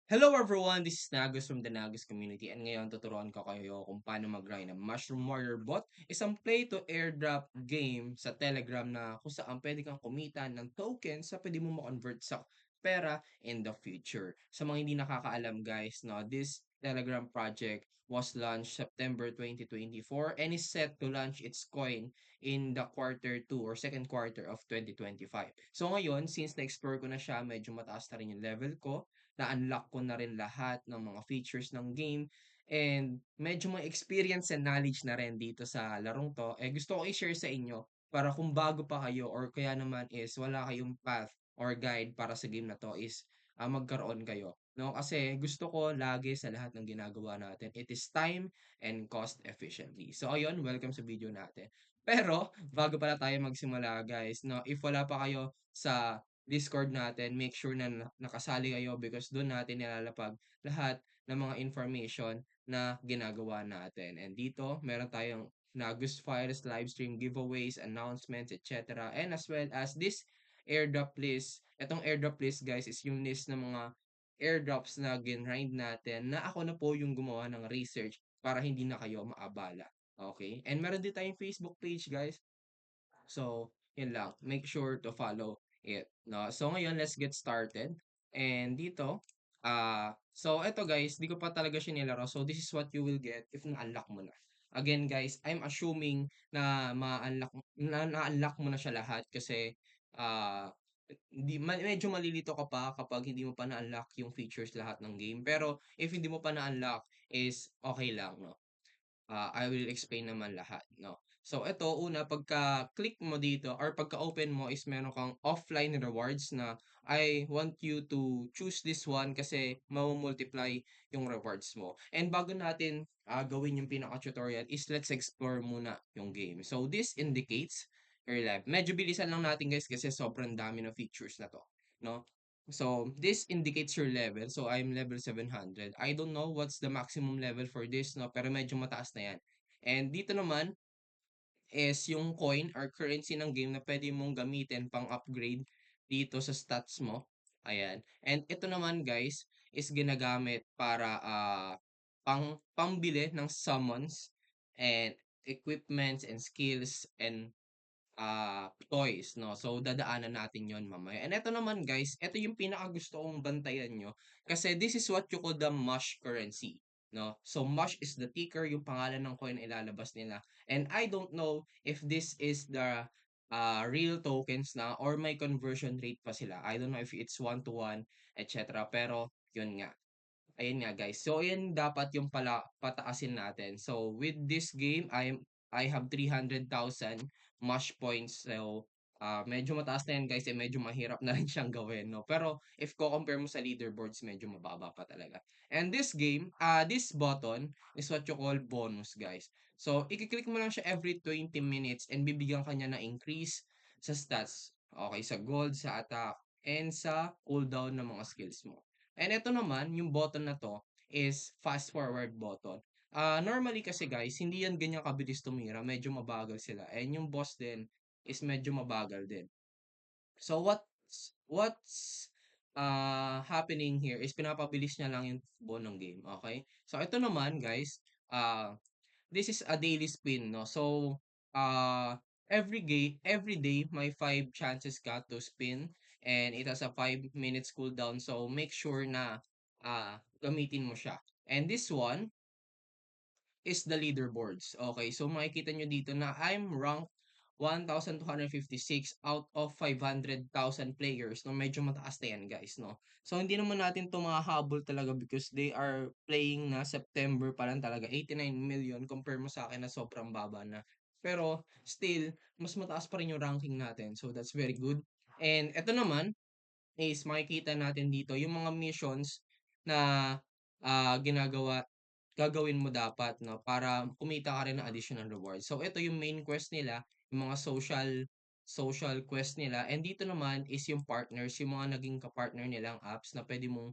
Hello everyone, this is Nagus from the Nagus community and ngayon tuturuan ko kayo kung paano mag-grind ng Mushroom Warrior Bot, isang play-to-airdrop game sa Telegram na kung saan pwede kang kumita ng tokens sa pwede mo ma-convert sa pera in the future. Sa mga hindi nakakaalam guys, no, this Telegram project was launched September 2024 and is set to launch its coin in the quarter 2 or second quarter of 2025. So ngayon, since na-explore ko na siya, medyo mataas na rin yung level ko, na-unlock ko na rin lahat ng mga features ng game and medyo may experience and knowledge na rin dito sa larong 'to, gusto ko i-share sa inyo para kung bago pa kayo or kaya naman is wala kayong path or guide para sa game na 'to is, magkaroon kayo, 'no? Kasi gusto ko lagi sa lahat ng ginagawa natin, it is time and cost efficiently. So ayun, welcome sa video natin. Pero bago pala tayo magsimula guys, 'no, if wala pa kayo sa Discord natin, make sure na nakasali kayo because doon natin nilalapag lahat ng mga information na ginagawa natin. And dito, meron tayong Nagus Files, live stream giveaways, announcements, etc. And as well as this airdrop list. Itong airdrop list guys is yung list ng mga airdrops na ginrind natin na ako na po yung gumawa ng research para hindi na kayo maabala. Okay? And meron din tayong Facebook page guys. So, yun lang. Make sure to follow it. No? So, ngayon, let's get started. And dito, so eto guys, di ko pa talaga siya nilaro. So, this is what you will get if na-unlock mo na. Again guys, I'm assuming na na-unlock mo na siya lahat kasi ah medyo malilito ka pa kapag hindi mo pa na-unlock yung features lahat ng game. Pero if hindi mo pa na-unlock is okay lang, no? I will explain naman lahat, no? So, ito, una, pagka-click mo dito or pagka-open mo is meron kang offline rewards na I want you to choose this one kasi multiply yung rewards mo. And bago natin gawin yung pinaka-tutorial is let's explore muna yung game. So, this indicates your level. Medyo bilisan lang natin guys kasi sobrang dami ng features na to, no? So, this indicates your level. So, I'm level 700. I don't know what's the maximum level for this, no? Pero medyo mataas na yan. And dito naman is yung coin or currency ng game na pwede mong gamitin pang-upgrade dito sa stats mo. Ayan. And ito naman guys is ginagamit para pambili ng summons and equipments and skills and toys 'no. So, dadaanan natin yon mamaya. And eto naman guys, eto yung pinakagusto kong bantayan niyo kasi this is what you call the Mush currency 'no. So, Mush is the ticker, yung pangalan ng coin na ilalabas nila. And I don't know if this is the real tokens na or may conversion rate pa sila. I don't know if it's 1 to 1 etc. Pero yun nga. Ayun nga guys. So ayan dapat yung pataasin natin. So with this game, I have 300,000 Mosh points. So medyo mataas na yan guys, medyo mahirap na rin siyang gawin, no? Pero if ko-compare mo sa leaderboards, medyo mababa pa talaga. And this game, this button is what you call bonus, guys. So i-click mo lang siya every 20 minutes and bibigyan ka niya na increase sa stats. Okay, sa gold, sa attack, and sa cooldown ng mga skills mo. And ito naman, yung button na 'to is fast forward button. Normally kasi guys, hindi yan ganyan kabilis tumira, medyo mabagal sila. And yung boss din is medyo mabagal din. So what's happening here is pinapabilis niya lang yung takbo ng game, okay? So ito naman guys, this is a daily spin, no? So, every day, may 5 chances ka to spin and it has a 5 minutes cooldown. So, make sure na gamitin mo siya. And this one is the leaderboards. Okay, so makikita nyo dito na I'm ranked 1,256 out of 500,000 players. No, medyo mataas na yan guys, no? So, hindi naman natin ito mahahabol talaga because they are playing na September pa lang talaga. 89 million compare mo sa akin na sobrang baba na. Pero, still, mas mataas pa rin yung ranking natin. So, that's very good. And ito naman is makikita natin dito yung mga missions na ginagawa gagawin mo dapat 'no, para kumita ka rin ng additional rewards. So ito yung main quest nila, yung mga social quest nila and dito naman is yung partners, yung mga naging ka-partner nilang apps na puwede mong,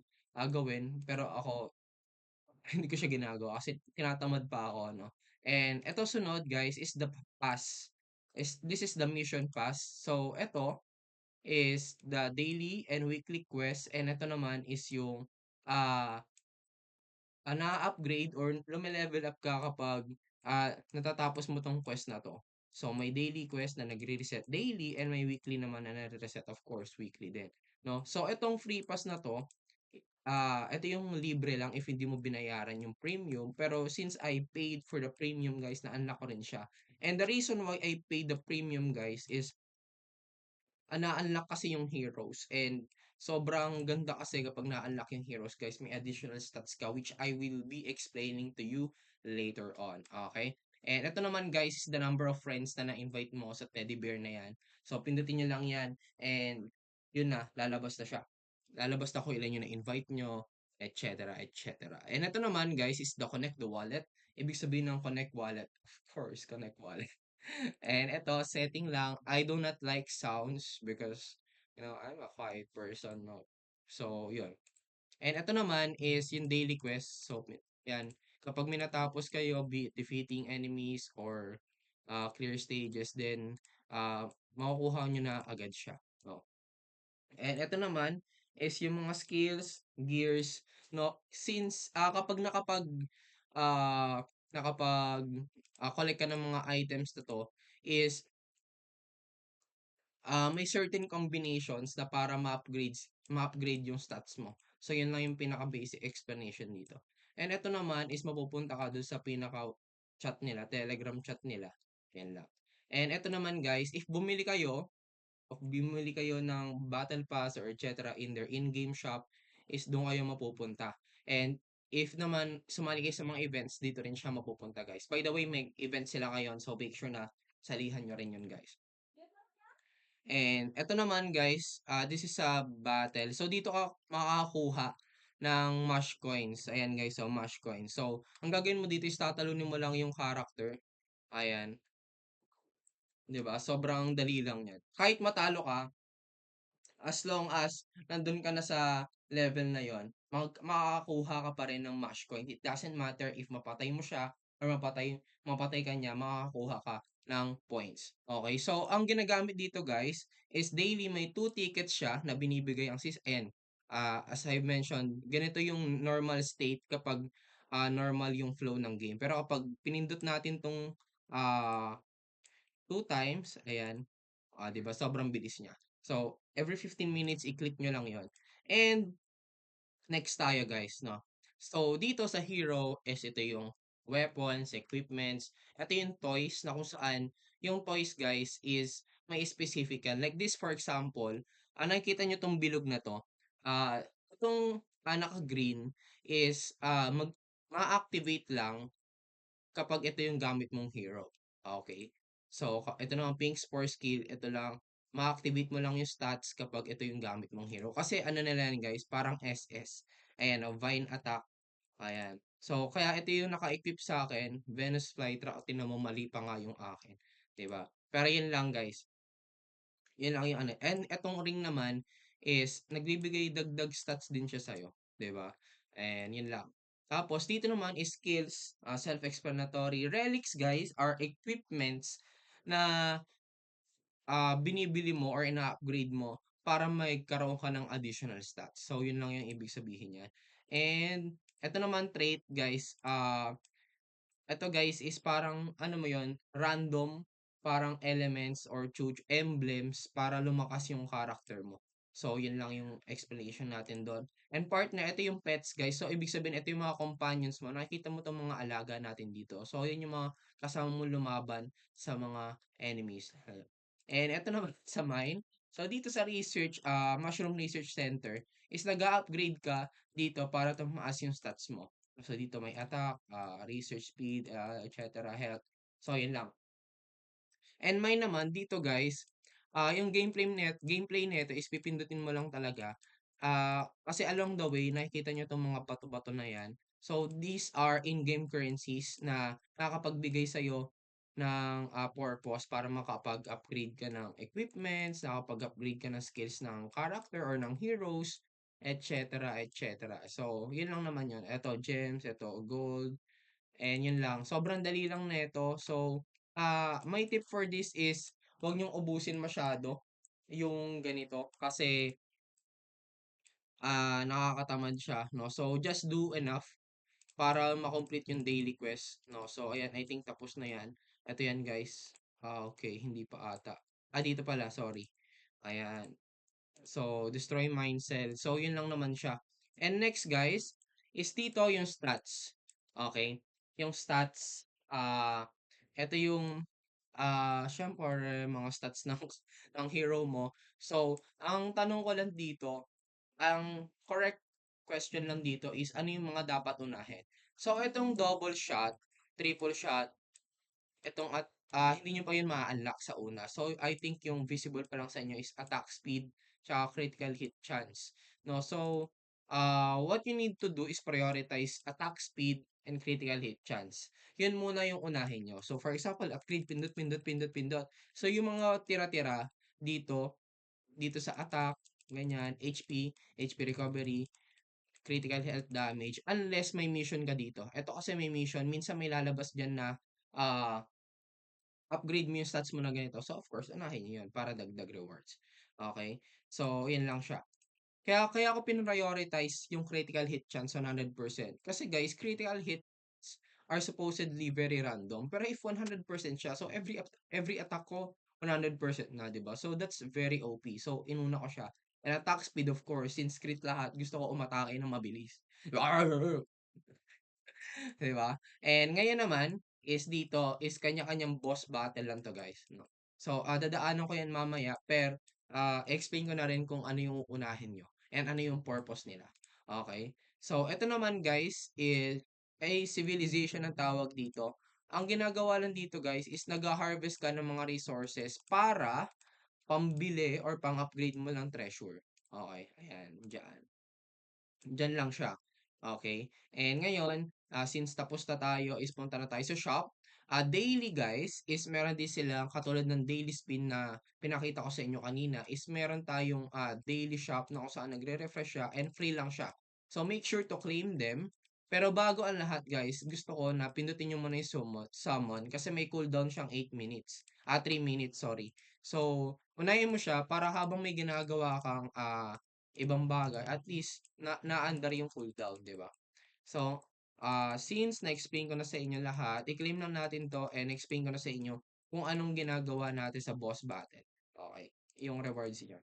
gawin. Pero ako hindi ko siya ginagawa kasi tinatamad pa ako 'no. And eto sunod guys is the pass, this is the mission pass. So eto is the daily and weekly quest and ito naman is yung ah naa-upgrade or lume-level up ka kapag, natatapos mo 'tong quest na 'to. So, may daily quest na nagre-reset daily and may weekly naman na nare-reset of course weekly din, 'no? So, itong free pass na 'to, ito yung libre lang if hindi mo binayaran yung premium. Pero since I paid for the premium guys, na-unlock ko rin siya. And the reason why I paid the premium guys is na-unlock kasi yung heroes and sobrang ganda kasi kapag na-unlock yung heroes guys, may additional stats ka which I will be explaining to you later on, okay? And ito naman guys is the number of friends na na-invite mo sa teddy bear na yan. So pindutin nyo lang yan and yun na, lalabas na siya. Lalabas na kung ilan yung na-invite nyo, etc. etc. And ito naman guys is the connect the wallet. Ibig sabihin ng connect wallet, of course, connect wallet. And eto, setting lang. I do not like sounds because, I'm a quiet person, no? So, yun. And eto naman is yung daily quest. So, yan. Kapag may natapos kayo, be it defeating enemies or clear stages, then makukuha nyo na agad siya. No? And eto naman is yung mga skills, gears, no? Since kapag ah nakapag collect ka ng mga items na to is may certain combinations na para ma-upgrade yung stats mo. So, yun lang yung pinaka-basic explanation dito. And ito naman is mapupunta ka dun sa pinaka-chat nila, Telegram chat nila. Yan lang. And ito naman guys, if bumili kayo ng battle pass or etc. in their in-game shop, is doon kayo mapupunta. And if naman sumali kayo sa mga events, dito rin siya mapupunta guys. By the way, may event sila ngayon, so make sure na salihan nyo rin yun guys. And eto naman guys, this is a battle. So dito ka makakakuha ng Mash Coins. Ayan guys, so Mash Coins. So, ang gagawin mo dito is tatalunin mo lang yung character. Ayan, 'di ba? Sobrang dali lang 'yan. Kahit matalo ka, as long as nandun ka na sa level na yon, makakakuha ka pa rin ng Mash Coin. It doesn't matter if mapatay mo siya or mapatay ka niya, makakakuha ka ng points. Okay, so ang ginagamit dito guys is daily may 2 tickets siya na binibigay ang ayan, as I mentioned, ganito yung normal state kapag normal yung flow ng game. Pero kapag pinindot natin tong ah 2 times, ayan, 'di ba sobrang bilis niya. So, every 15 minutes i-click nyo lang 'yon. And next tayo guys, no. So, dito sa hero is ito yung weapons, equipments. Ito yung toys na kung saan yung toys guys is may specific yan. Like this for example, nakikita nyo tong bilog na to. Itong naka-green is ma-activate lang kapag ito yung gamit mong hero. Okay? So, ito naman pink spore skill, ito lang, ma-activate mo lang yung stats kapag ito yung gamit mong hero. Kasi ano na lang guys, parang SS. Ayan, Vine Attack. Ayan. So, kaya ito yung naka-equip sa akin, Venus Flytrap, tinan mo mali pa nga yung akin. 'Di ba? Pero yun lang guys. Yun lang yung ano. And etong ring naman is nagbibigay dagdag stats din siya sa'yo. 'Di ba? And yun lang. Tapos dito naman is skills, self-explanatory. Relics guys are equipments na binibili mo or ina-upgrade mo para magkaroon ka ng additional stats. So yun lang yung ibig sabihin niya. And eto naman trait guys, eto guys is parang ano mo yon, random, parang elements or emblems para lumakas yung character mo. So, yun lang yung explanation natin doon. And partner, ito yung pets guys. So, ibig sabihin, ito yung mga companions mo. Nakikita mo itong mga alaga natin dito. So, yun yung mga kasama mo lumaban sa mga enemies. And ito naman sa mine. So, dito sa research, Mushroom Research Center, is nag-upgrade ka dito para tumaas yung stats mo. So, dito may attack, research speed, etc. health. So, yun lang. And mine naman dito guys, yung gameplay nito is pipindutin mo lang talaga. Kasi along the way nakikita niyo tong mga bato-bato na 'yan. So these are in-game currencies na nakakapagbigay sa iyo ng purpose para makapag-upgrade ka ng equipments, nakapag-upgrade ka ng skills ng character or ng heroes, etc. etc. So, yun lang naman yun. Ito gems, ito gold, and yun lang. Sobrang dali lang nito. So, my tip for this is huwag niyong ubusin masyado yung ganito kasi nakakatamad siya, 'no. So, just do enough para ma-complete yung daily quest, 'no. So, ayan, I think tapos na 'yan. Eto 'yan, guys. Okay, hindi pa ata. Dito pala, sorry. Ayan. So, destroy mind cell. So, yun lang naman siya. And next, guys, is dito yung stats. Okay? Yung stats, eto yung, siyempre mga stats ng ng hero mo. So, ang tanong ko lang dito, ang correct question lang dito is ano yung mga dapat unahin. So, itong double shot, triple shot, itong hindi niyo pa yun maa-unlock sa una. So, I think yung visible pa lang sa inyo is attack speed tsaka critical hit chance. No? So, what you need to do is prioritize attack speed and critical hit chance. Yun muna yung unahin nyo. So, for example, upgrade, pindot, pindot, pindot, pindot. So, yung mga tira-tira dito sa attack, ganyan, HP recovery, critical health damage, unless may mission ka dito. Ito kasi may mission, minsan may lalabas dyan na ah upgrade mo yung stats mo na ganito. So, of course, unahin niyo yun para dagdag rewards. Okay? So, yun lang siya. Kaya ako pin-prioritize yung critical hit chance 100%. Kasi guys, critical hits are supposedly very random. Pero if 100% siya, so every attack ko 100% na, 'di ba? So that's very OP. So inuna ko siya. And attack speed of course, since crit lahat, gusto ko umatake ng mabilis. 'Di ba? And ngayon naman is dito is kanya-kanyang boss battle lang 'to guys, no? So, dadaanan ko 'yan mamaya explain ko na rin kung ano yung uunahin niyo and ano yung purpose nila. Okay? So, eto naman guys is a civilization ang tawag dito. Ang ginagawa lang dito guys is nagha-harvest ka ng mga resources para pambili or pang-upgrade mo ng treasure. Okay, ayan, diyan. Diyan lang siya, okay. And ngayon, since tapos na tayo is punta na tayo sa shop. Daily guys is meron din silang katulad ng daily spin na pinakita ko sa inyo kanina is meron tayong, daily shop na kung saan nagre-refresh siya and free lang siya. So make sure to claim them. Pero bago ang lahat guys, gusto ko na pindutin niyo muna yung summon kasi may cooldown siyang 8 minutes, 3 minutes sorry. So, unahin mo siya para habang may ginagawa kang, ibang bagay, at least naandar yung cooldown, 'di ba? So, since na-explain ko na sa inyo lahat, i-claim lang natin 'to and explain ko na sa inyo kung anong ginagawa natin sa boss battle. Okay, yung rewards niya.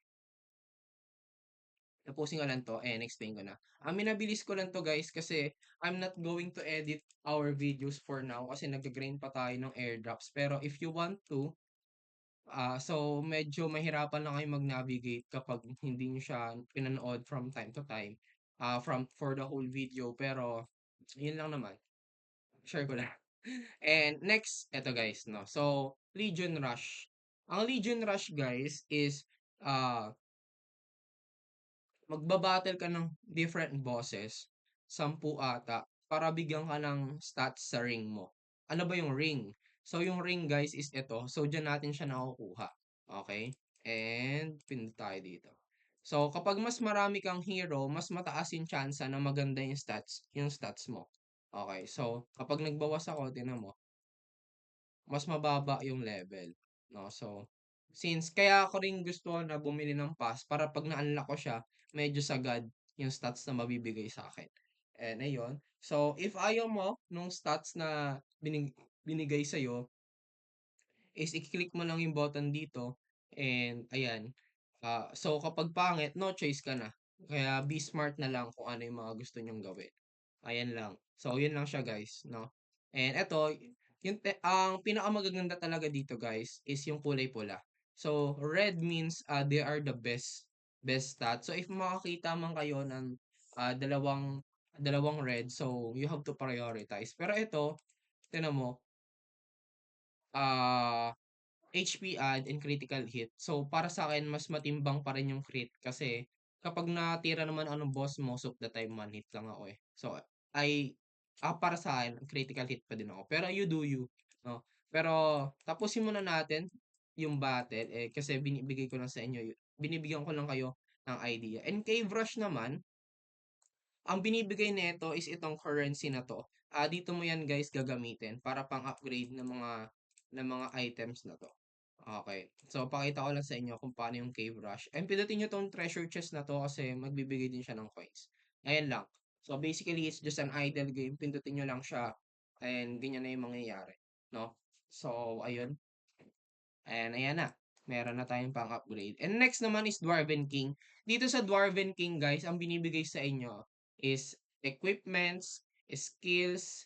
Tapusin ko lang 'to and explain ko na. Minabilis ko lang 'to guys kasi I'm not going to edit our videos for now kasi nagga-grind pa tayo ng airdrops. Pero if you want to, so medyo mahirapan lang kayong mag-navigate kapag hindi niyo siya pinanood from time to time, for the whole video. Pero yun lang naman, share ko lang. And next, eto guys, no. So, Legion Rush. Ang Legion Rush guys is ah magba-battle ka ng different bosses, 10 ata, para bigyan ka ng stats sa ring mo. Ano ba yung ring? So, yung ring guys is ito. So, diyan natin siya nakukuha. Okay? And, pindot tayo dito. So, kapag mas marami kang hero, mas mataas yung tsansa na maganda yung stats mo. Okay, so, kapag nagbawas ako, tinan mo, mas mababa yung level, 'no. So, since kaya ako rin gusto na bumili ng pass para 'pag na-unlock ko siya, medyo sagad yung stats na mabibigay sa'kin. And ayun, so if ayaw mo nung stats na binigay sa'yo is i-click mo lang yung button dito and ayan. So kapag pangit, no choice ka na. Kaya be smart na lang kung ano yung mga gusto nyong gawin. Ayan lang. So yun lang siya guys, no. And eto, ang pinakamagaganda talaga dito guys is yung kulay pula. So red means they are the best stats. So if makakita man kayo ng dalawang dalawang red, so you have to prioritize. Pero ito, tingnan mo, ah HP add and critical hit. So, para sa akin mas matimbang pa rin yung crit kasi kapag natira naman ako ng boss, most of the time one hit lang ako, eh. So, para sa akin critical hit pa din ako. Pero you do you, 'no? Pero tapusin muna natin yung battle, kasi binibigyan ko lang kayo ng idea. And Cave Rush naman, ang binibigay nito is itong currency na 'to. Dito mo 'yan guys gagamitin para pang-upgrade ng mga items na 'to. Okay. So, pakita ko lang sa inyo kung paano yung cave rush. And pindutin nyo 'tong treasure chest na 'to kasi magbibigay din siya ng coins. Ayan lang. So, basically, it's just an idle game. Pindutin nyo lang siya and ganyan na yung mangyayari, 'no? So, ayun. And ayan na. Meron na tayong pang-upgrade. And next naman is Dwarven King. Dito sa Dwarven King, guys, ang binibigay sa inyo is equipments, skills,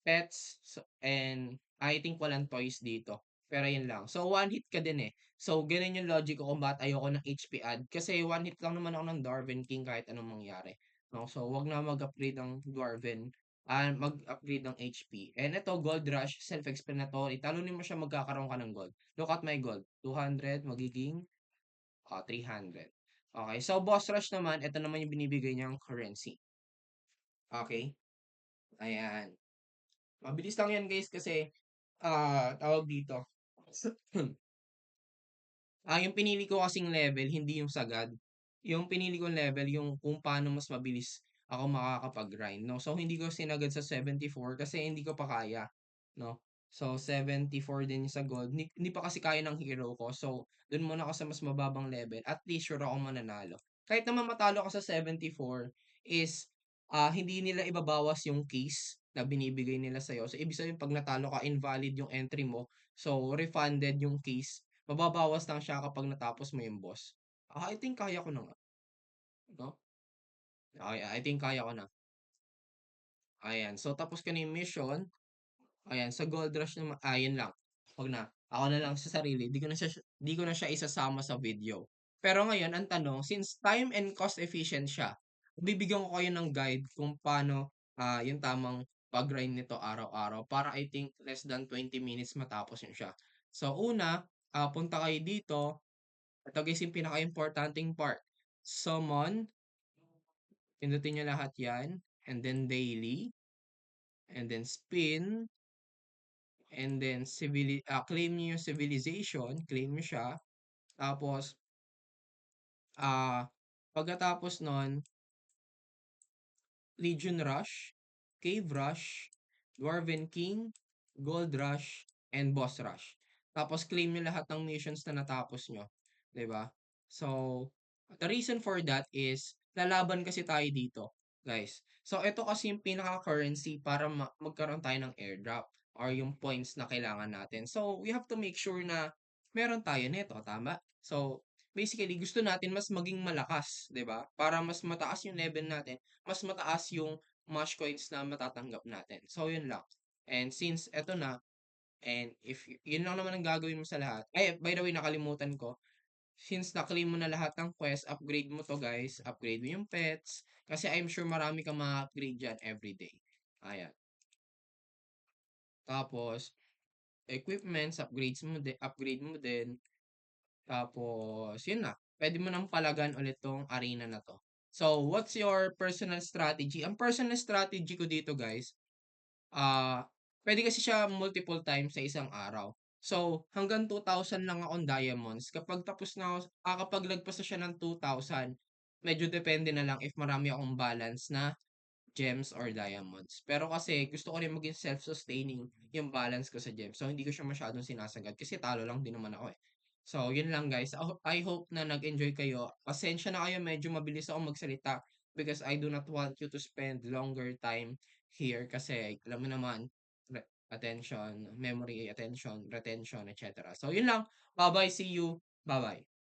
pets, and I think walang toys dito. Pero yun lang. So, one hit ka din eh. So, ganun yung logic ko kung bakit ayoko ng HP add. Kasi one hit lang naman ako ng Dwarven King kahit anong mangyari. No? So, wag na mag-upgrade ng Dwarven. Mag-upgrade ng HP. And ito, Gold Rush, self-explanatory. Talunin mo siya, magkakaroon ka ng gold. Look at my gold. 200, magiging 300. Okay, so Boss Rush naman, ito naman yung binibigay niyang currency. Okay? Ayan. Mabilis lang yan guys kasi tawag dito. Yung pinili ko kasing level hindi yung sagad. Yung pinili kong level yung kung paano mas mabilis ako makakapag-grind, 'no. So hindi ko sinagad sa 74 kasi hindi ko pa kaya, 'no. So 74 din yung sa gold, hindi pa kasi kaya ng hero ko. So dun muna ako sa mas mababang level, at least sure akong mananalo. Kahit naman matalo ako sa 74 is, hindi nila ibabawas yung case na binibigay nila sa'yo. So ibig sabihin 'pag natalo ka, invalid yung entry mo, so refunded yung case. Mababawas lang siya kapag natapos mo yung boss. I think kaya ko na nga, 'no? Okay, I think kaya ko na. Ayan, so tapos ko na yung mission. Ayan, sa Gold Rush naman, yun lang. 'Wag na. Ako na lang sa sarili, 'di ko na siya isasama sa video. Pero ngayon ang tanong, since time and cost efficient siya, bibigyan ko kayo ng guide kung paano, yung tamang pag-grind nito araw-araw para I think less than 20 minutes matapos yun siya. So una, punta kayo dito. Ito guys yung pinaka-importanting part. Summon, pindutin nyo lahat yan. And then daily. And then spin. And then claim nyo yung civilization. Claim nyo siya. Tapos, pagkatapos nun, Legion Rush, Cave Rush, Dwarven King, Gold Rush, and Boss Rush. Tapos claim nyo lahat ng missions na natapos nyo. 'Di ba? So, the reason for that is, lalaban kasi tayo dito, guys. So, ito kasi yung pinaka-currency para magkaroon tayo ng airdrop or yung points na kailangan natin. So, we have to make sure na meron tayo nito, tama? So, basically, gusto natin mas maging malakas, 'di ba? Para mas mataas yung level natin, mas mataas yung Mosh coins na matatanggap natin. So, yun lang. And since eto na, and if yun lang naman ang gagawin mo sa lahat. Ay, by the way, nakalimutan ko. Since na-claim mo na lahat ng quest, upgrade mo to guys. Upgrade mo yung pets. Kasi I'm sure marami kang ma-upgrade dyan everyday. Ayan. Tapos, equipments, upgrade mo din. Tapos, yun na. Pwede mo nang palagan ulit tong arena na to. So, what's your personal strategy? Ang personal strategy ko dito, guys, puwede kasi siya multiple times sa isang araw. So, hanggang 2,000 lang akong diamonds. Kapag lagpas na siya ng 2,000, medyo depende na lang if marami akong balance na gems or diamonds. Pero kasi gusto ko rin maging self-sustaining yung balance ko sa gems. So, hindi ko siya masyadong sinasagad kasi talo lang din naman ako eh. So, yun lang guys. I hope na nag-enjoy kayo. Pasensya na kayo, medyo mabilis ako magsalita because I do not want you to spend longer time here kasi alam mo naman, attention, memory, attention, retention, etc. So, yun lang. Bye-bye. See you. Bye-bye.